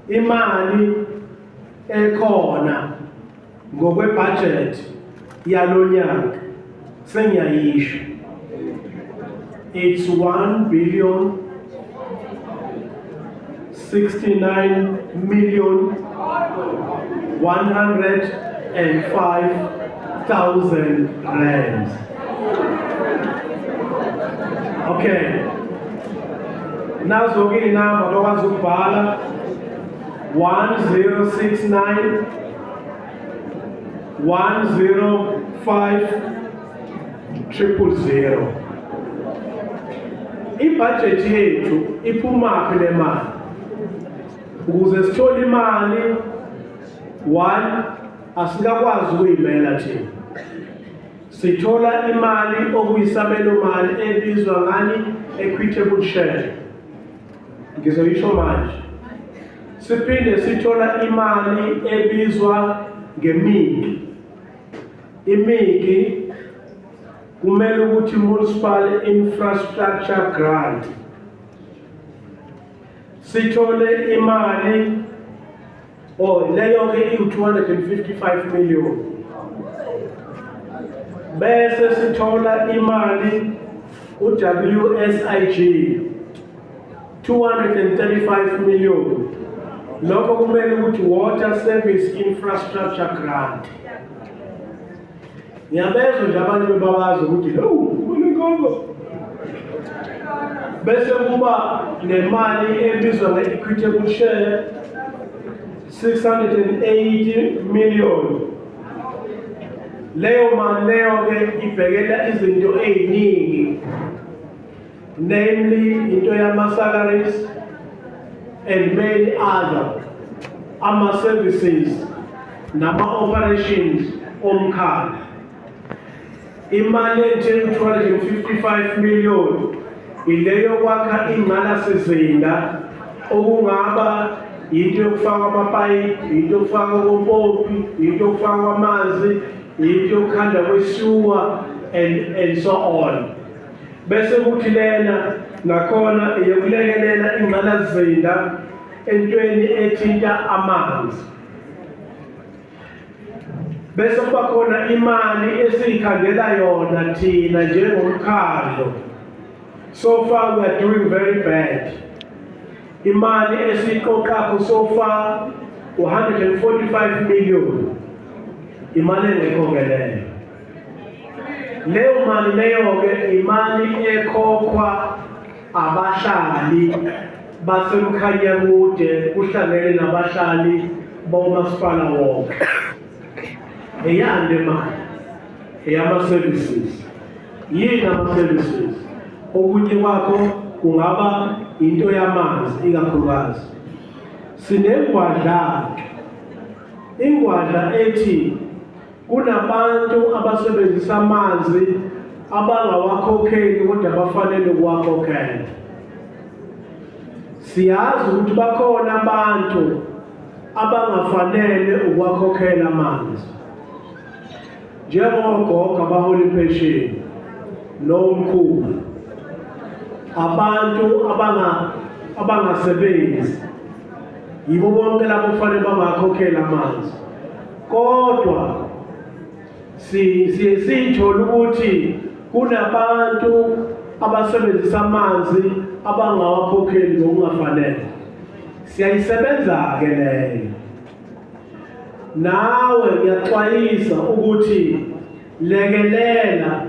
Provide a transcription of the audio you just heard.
imali ekhona ngokwe-budget yalonyaka sengiyayisho. It's 1,69,105,000 rands. Okay. Nazo-ke inamba bakwazi ukubhala 1069 105 000. Ibudget yethu iphumaphi le mali? Ukuze sithole imali, one, asikakwazi ukuyimela thina. Sithola imali okuyisabelo mali ebizwa ngani equitable share. Ngizoyisho manje. Siphinde sithola imali ebizwa ngemiki. Imiki kumele ukuthi municipal infrastructure grant. Sithole imali leyo ke i-255 million. Bese sithola imali u-WSIG 235 million. Lokho kumele ukuthi water service infrastructure grant. Ngiyabezwa nje abantu bebabazi ukuthi kuninkongo. Bese kuba nemali ebizwa nge-equitable share 680 million. Leyo mali leyo ke ibhekela izinto eziningi, namely into yama-salaries and many other ama-services nama-operations omkhakha. Imali enje 255 million ileyo kwakha ingqalasizinda okungaba into yokufaka amapayipi, into yokufaka kompompi, into yokufaka amanzi, into yokukhanda kwesewer and so on. Bese kuthi lena nakhona iyokulekelela ingqalasizinda entweni ethinta amanzi. Bese kuba khona imali esiyikhandela yona thina njengomkhandlo. So far we are doing very bad. Imali esiqoqapho so far 145 million. Imali engekho ngeleyo. Leyo mali leyo ke imali ekhokhwa abahlali basemkhanyakude kuhlangene nabahlali bomasipala wonke. Eyande mali eyama-services. Yini ama-services? Okunye kwakho kungaba into yamanzi ikakhulukazi. Sinengwadla. Ingwadla ethi kunabantu abasebenzisa amanzi abangawakhokheli kodwa bafanele ukuwakhokhela. Siyazi ukuthi bakhona abantu abangafanele ukuwakhokhela amanzi. Njengogogo abahola impesheni nomkhulu. Abantu abangasebenzi yibo bonke labo kufanele bangakhokhela amanzi. Kodwa sithola ukuthi kunabantu abasebenzisa amanzi abangawakhokheli ngokungafanele. Siyayisebenza ke leyo. Nawe ngiyaxwayisa ukuthi lekelela